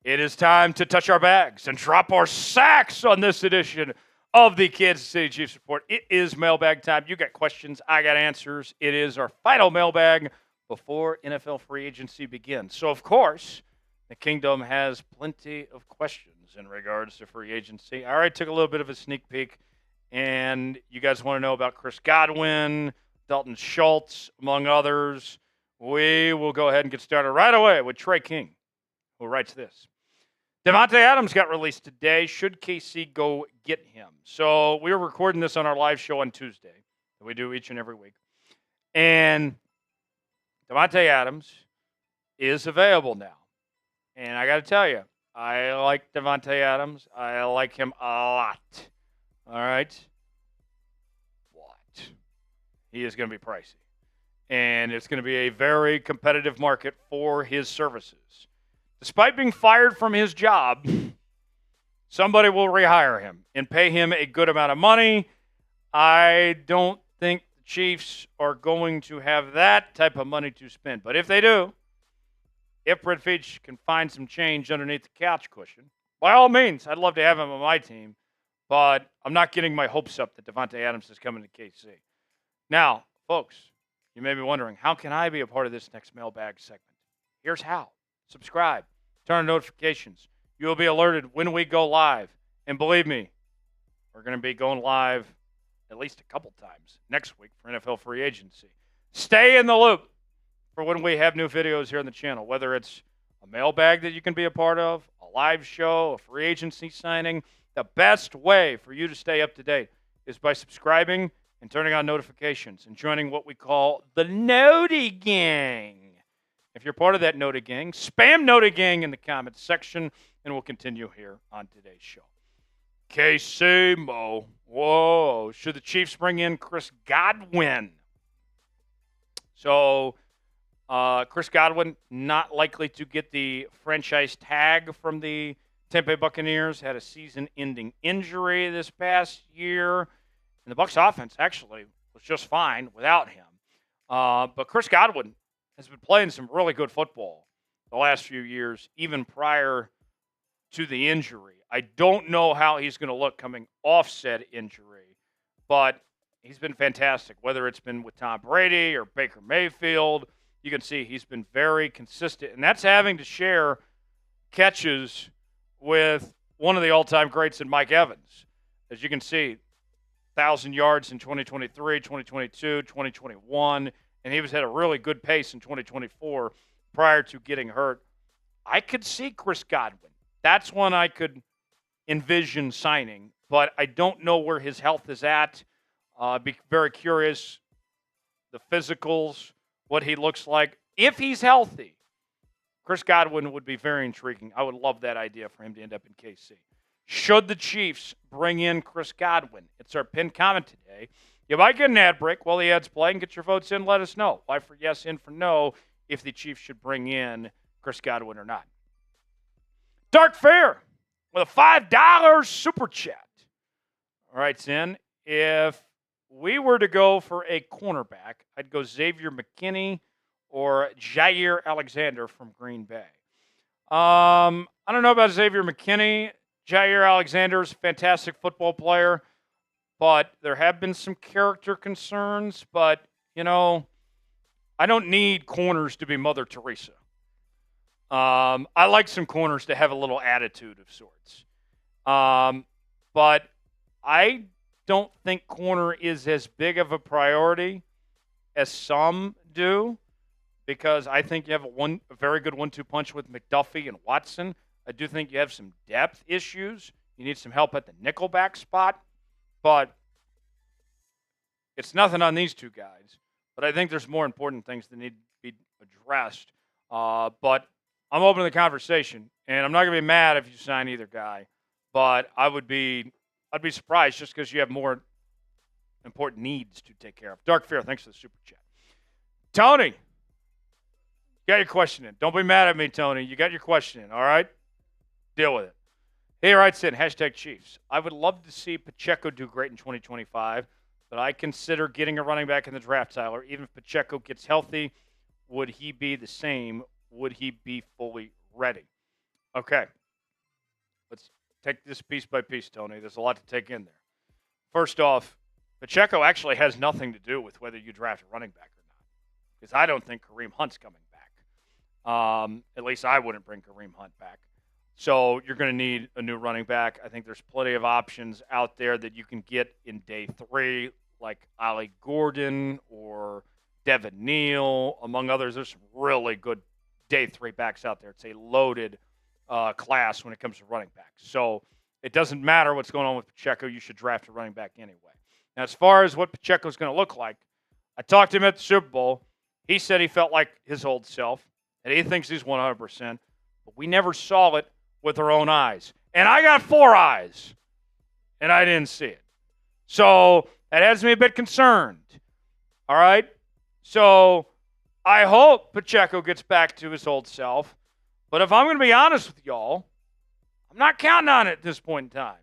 It is time to touch our bags and drop our sacks on this edition of the Kansas City Chiefs Report. It is mailbag time. You got questions, I got answers. It is our final mailbag before NFL free agency begins. So, of course, the Kingdom has plenty of questions in regards to free agency. I already took a little bit of a sneak peek, and you guys want to know about Chris Godwin, Dalton Schultz, among others. We will go ahead and get started right away with Trey King, who writes this. Davante Adams got released today. Should KC go get him? So we were recording this on our live show on Tuesday that we do each and every week. And Davante Adams is available now. And I got to tell you, I like Davante Adams. I like him a lot. All right? But he is going to be pricey. And it's going to be a very competitive market for his services. Despite being fired from his job, somebody will rehire him and pay him a good amount of money. I don't think the Chiefs are going to have that type of money to spend. But if they do, if Brett Veach can find some change underneath the couch cushion, by all means, I'd love to have him on my team. But I'm not getting my hopes up that Davante Adams is coming to KC. Now, folks, you may be wondering, how can I be a part of this next mailbag segment? Here's how. Subscribe. Turn on notifications. You will be alerted when we go live. And believe me, we're going to be going live at least a couple times next week for NFL free agency. Stay in the loop for when we have new videos here on the channel, whether it's a mailbag that you can be a part of, a live show, a free agency signing. The best way for you to stay up to date is by subscribing and turning on notifications and joining what we call the Noti Gang. If you're part of that Noti Gang, spam Noti Gang in the comments section, and we'll continue here on today's show. KC Mo. Whoa. Should the Chiefs bring in Chris Godwin? So, Chris Godwin, not likely to get the franchise tag from the Tampa Bay Buccaneers, had a season-ending injury this past year. And the Bucs offense actually was just fine without him. But Chris Godwin has been playing some really good football the last few years, even prior to the injury. I don't know how he's going to look coming off said injury, but he's been fantastic, whether it's been with Tom Brady or Baker Mayfield. You can see he's been very consistent, and that's having to share catches with one of the all-time greats in Mike Evans. As you can see, 1,000 yards in 2023, 2022, 2021, and he was at a really good pace in 2024 prior to getting hurt. I could see Chris Godwin. That's one I could envision signing, but I don't know where his health is at. Be very curious, the physicals, what he looks like. If he's healthy, Chris Godwin would be very intriguing. I would love that idea for him to end up in KC. Should the Chiefs bring in Chris Godwin? It's our pinned comment today. You might get an ad break while the ad's playing. Get your votes in. Let us know. Y for yes, in for no, if the Chiefs should bring in Chris Godwin or not. Dark Fair with a $5 super chat. All right, Sin. If we were to go for a cornerback, I'd go Xavier McKinney or Jair Alexander from Green Bay. I don't know about Xavier McKinney. Jair Alexander is a fantastic football player, but there have been some character concerns. But, you know, I don't need corners to be Mother Teresa. I like some corners to have a little attitude of sorts. But I don't think corner is as big of a priority as some do, because I think you have a very good 1-2 punch with McDuffie and Watson. I do think you have some depth issues. You need some help at the nickelback spot. But it's nothing on these two guys. But I think there's more important things that need to be addressed. But I'm open to the conversation, and I'm not going to be mad if you sign either guy. But I'd be surprised just because you have more important needs to take care of. Dark Fair, thanks for the super chat. Tony, you got your question in. Don't be mad at me, Tony. You got your question in, all right? Deal with it. He writes in, #Chiefs. I would love to see Pacheco do great in 2025, but I consider getting a running back in the draft, Tyler. Even if Pacheco gets healthy, would he be the same? Would he be fully ready? Okay. Let's take this piece by piece, Tony. There's a lot to take in there. First off, Pacheco actually has nothing to do with whether you draft a running back or not, because I don't think Kareem Hunt's coming back. At least I wouldn't bring Kareem Hunt back. So you're going to need a new running back. I think there's plenty of options out there that you can get in day 3, like Ali Gordon or Devin Neal, among others. There's some really good day 3 backs out there. It's a loaded class when it comes to running backs. So it doesn't matter what's going on with Pacheco. You should draft a running back anyway. Now, as far as what Pacheco's going to look like, I talked to him at the Super Bowl. He said he felt like his old self, and he thinks he's 100%. But we never saw it with our own eyes. And I got 4 eyes, and I didn't see it. So that has me a bit concerned. All right? So I hope Pacheco gets back to his old self. But if I'm going to be honest with y'all, I'm not counting on it at this point in time.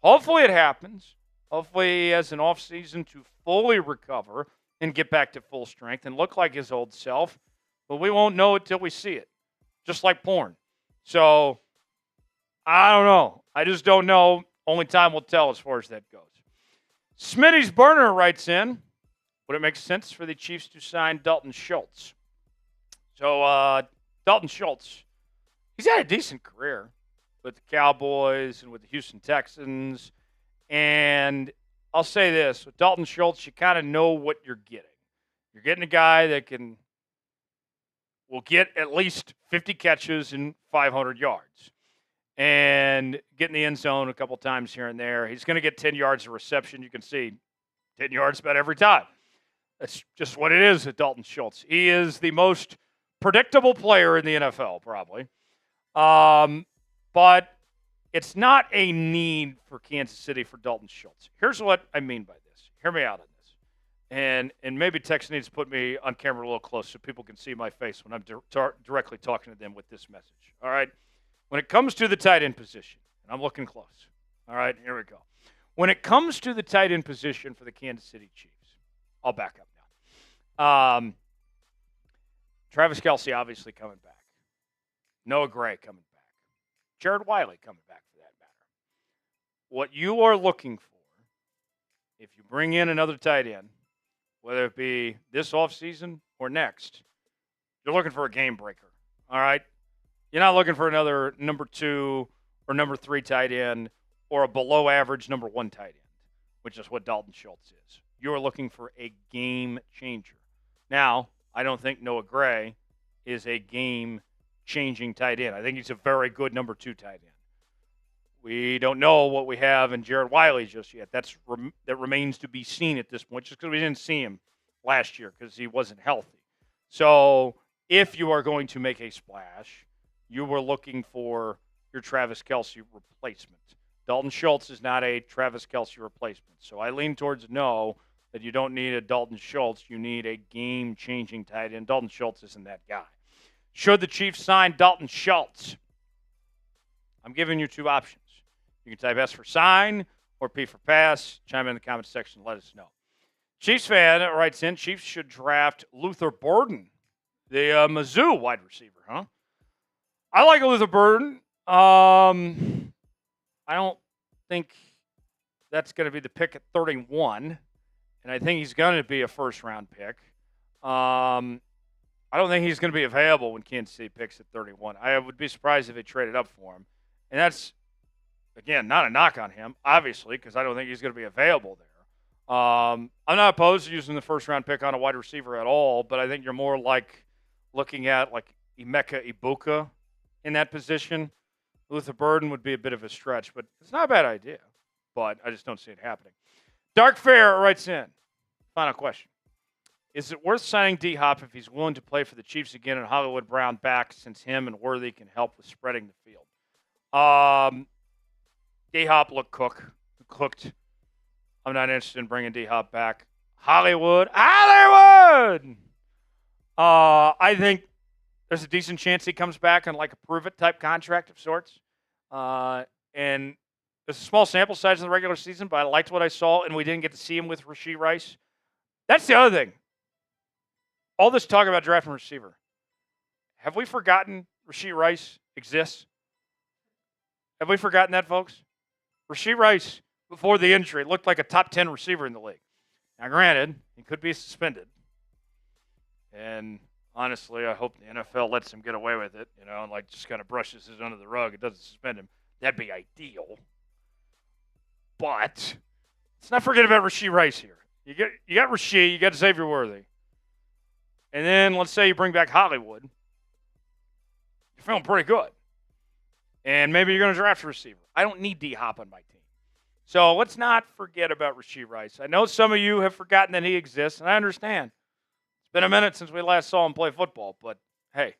Hopefully it happens. Hopefully he has an offseason to fully recover and get back to full strength and look like his old self. But we won't know it till we see it, just like porn. So I don't know. I just don't know. Only time will tell as far as that goes. Smitty's Burner writes in, would it make sense for the Chiefs to sign Dalton Schultz? So Dalton Schultz, he's had a decent career with the Cowboys and with the Houston Texans. And I'll say this, with Dalton Schultz, you kind of know what you're getting. You're getting a guy that will get at least 50 catches and 500 yards and get in the end zone a couple times here and there. He's going to get 10 yards of reception. You can see 10 yards about every time. That's just what it is with Dalton Schultz. He is the most predictable player in the NFL, probably. But it's not a need for Kansas City for Dalton Schultz. Here's what I mean by this. Hear me out on this. And maybe Tex needs to put me on camera a little close so people can see my face when I'm directly talking to them with this message. All right? When it comes to the tight end position, and I'm looking close. All right, here we go. When it comes to the tight end position for the Kansas City Chiefs, I'll back up now. Travis Kelce obviously coming back. Noah Gray coming back. Jared Wiley coming back for that matter. What you are looking for, if you bring in another tight end, whether it be this offseason or next, you're looking for a game breaker. All right? You're not looking for another number 2 or number 3 tight end or a below average number 1 tight end, which is what Dalton Schultz is. You're looking for a game changer. Now, I don't think Noah Gray is a game-changing tight end. I think he's a very good number 2 tight end. We don't know what we have in Jared Wiley just yet. That remains to be seen at this point, just because we didn't see him last year because he wasn't healthy. So if you are going to make a splash, you were looking for your Travis Kelce replacement. Dalton Schultz is not a Travis Kelce replacement. So I lean towards no, that you don't need a Dalton Schultz. You need a game-changing tight end. Dalton Schultz isn't that guy. Should the Chiefs sign Dalton Schultz? I'm giving you 2 options. You can type S for sign or P for pass. Chime in the comment section and let us know. Chiefs fan writes in, Chiefs should draft Luther Burden, the Mizzou wide receiver, huh? I like Luther Burden. I don't think that's going to be the pick at 31, and I think he's going to be a first-round pick. I don't think he's going to be available when Kansas City picks at 31. I would be surprised if they traded up for him. And that's, again, not a knock on him, obviously, because I don't think he's going to be available there. I'm not opposed to using the first-round pick on a wide receiver at all, but I think you're more like looking at like Emeka Ibuka in that position. Luther Burden would be a bit of a stretch, but it's not a bad idea. But I just don't see it happening. Dark Fair writes in, final question. Is it worth signing D-Hop if he's willing to play for the Chiefs again and Hollywood Brown back, since him and Worthy can help with spreading the field? D-Hop looked cooked. I'm not interested in bringing D-Hop back. Hollywood! I think there's a decent chance he comes back on like a prove-it type contract of sorts. And there's a small sample size in the regular season, but I liked what I saw, and we didn't get to see him with Rashee Rice. That's the other thing. All this talk about drafting receiver. Have we forgotten Rashee Rice exists? Have we forgotten that, folks? Rashee Rice, before the injury, looked like a top 10 receiver in the league. Now, granted, he could be suspended. And honestly, I hope the NFL lets him get away with it, and like just kind of brushes it under the rug. It doesn't suspend him. That'd be ideal. But let's not forget about Rashee Rice here. You got Rashee, you got Xavier Worthy. And then let's say you bring back Hollywood. You're feeling pretty good. And maybe you're going to draft a receiver. I don't need D-Hop on my team. So let's not forget about Rashee Rice. I know some of you have forgotten that he exists, and I understand. It's been a minute since we last saw him play football, but hey,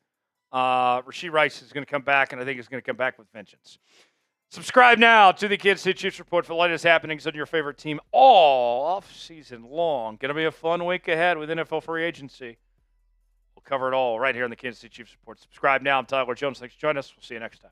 Rashee Rice is going to come back, and I think he's going to come back with vengeance. Subscribe now to the Kansas City Chiefs Report for the latest happenings on your favorite team all off-season long. Going to be a fun week ahead with NFL free agency. We'll cover it all right here on the Kansas City Chiefs Report. Subscribe now. I'm Tyler Jones. Thanks for joining us. We'll see you next time.